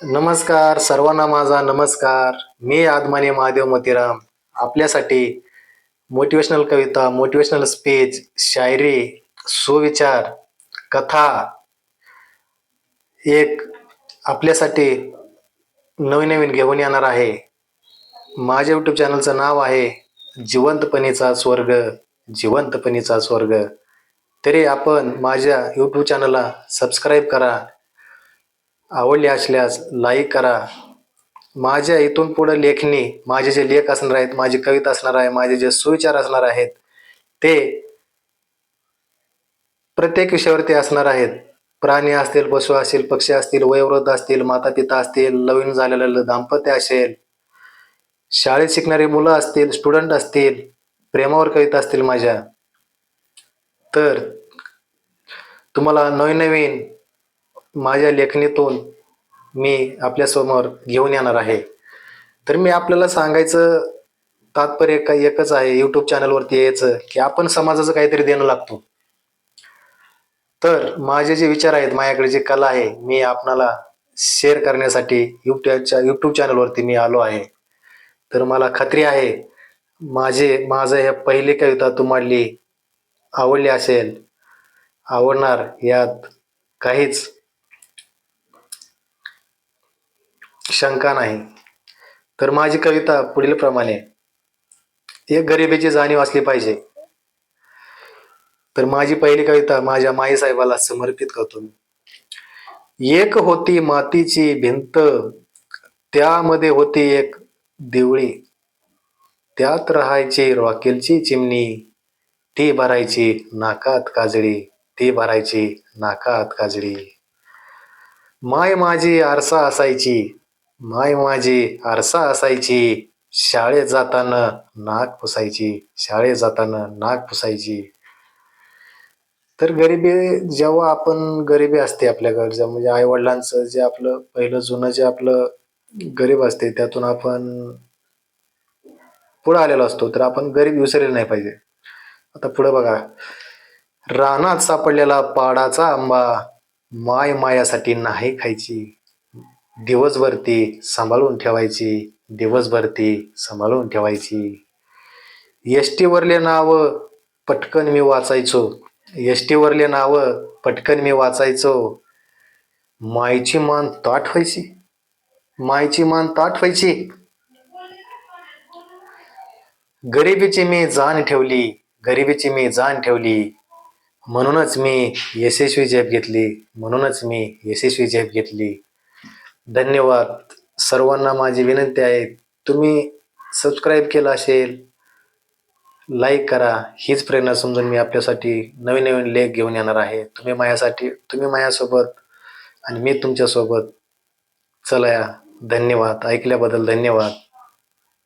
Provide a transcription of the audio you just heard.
नमस्कार सर्वांना माझा नमस्कार. मी आदमाने महादेव मोतीराम आपल्यासाठी मोटिवेशनल कविता, मोटिवेशनल स्पीच, शायरी, सुविचार, कथा एक आपल्यासाठी नवीन नवीन घेऊन येणार आहे. माझ्या यूट्यूब चॅनलचं नाव आहे जिवंतपणीचा स्वर्ग. जिवंतपणीचा स्वर्ग. तरी आपण माझ्या यूट्यूब चॅनलला सबस्क्राईब करा. आवडले असल्यास लाईक करा. माझ्या इथून पुढे लेखणी, माझे जे लेख असणार आहेत, माझी कविता असणार आहे, माझे जे सुविचार असणार आहेत ते प्रत्येक विषयावरती असणार आहेत. प्राणी असतील, पशु असतील, पक्षी असतील, वयोवृद्ध असतील, माता पिता असतील, नवीन झालेलं दाम्पत्य असेल, शाळेत शिकणारी मुलं असतील, स्टुडंट असतील, प्रेमावर कविता असतील माझ्या, तर तुम्हाला नवीन नवीन माझ्या लेखणीतून मी आपल्यासमोर घेऊन येणार आहे. तर मी आपल्याला सांगायचं तात्पर्य काही एकच आहे, यूट्यूब चॅनलवरती यायचं की आपण समाजाचं काहीतरी देणं लागतो. तर माझे जे विचार आहेत, माझ्याकडे जी कला आहे, मी आपणाला शेअर करण्यासाठी यूट्यूब चॅनलवरती मी आलो आहे. तर मला खात्री आहे माझं हे पहिली कविता तुम्हाला आवडली असेल, आवडणार यात काहीच शंका नाही. तर माझी कविता पुढील प्रमाणे, एक गरिबीची जाणीव असली पाहिजे. तर माझी पहिली कविता माझ्या माईसाहेबाला समर्पित करतो मी. एक होती मातीची भिंत, त्यामध्ये होती एक दिवळी, त्यात राहायची रॉकेलची चिमणी, ती भरायची नाकात काजळी, ती भरायची नाकात काजळी. माय माझी आरसा असायची, माय माझी आरसा असायची, शाळेत जाताना नाक पुसायची, शाळेत जाताना नाक पुसायची. तर जेव्हा आपण गरिबी असते आपल्याकडचं, म्हणजे आई वडिलांचं जे आपलं पहिलं जुनं जे आपलं गरीब असते त्यातून आपण पुढे आलेलो असतो, तर आपण गरीब विसरले नाही पाहिजे. आता पुढे बघा. रानात सापडलेला पाडाचा आंबा, माय मायासाठी नाही खायची, दिवसभर ती सांभाळून ठेवायची, दिवसभर ती सांभाळून ठेवायची. एसटीवरले नाव पटकन मी वाचायचो, एसटीवरले नाव पटकन मी वाचायचो, मायची मान ताठ व्हायची, मायची मान ताठ व्हायची. गरिबीची मी जाण ठेवली, गरिबीची मी जाण ठेवली, म्हणूनच मी यशस्वी झेप घेतली, म्हणूनच मी यशस्वी झेप घेतली. धन्यवाद. सर्वांना माझी विनंती आहे, तुम्ही सबस्क्राईब केलं असेल, लाईक करा. हीच प्रेरणा समजून मी आपल्यासाठी नवीन नवीन लेख घेऊन येणार आहे. तुम्ही माझ्यासोबत आणि मी तुमच्यासोबत. चला या. धन्यवाद. ऐकल्याबद्दल धन्यवाद.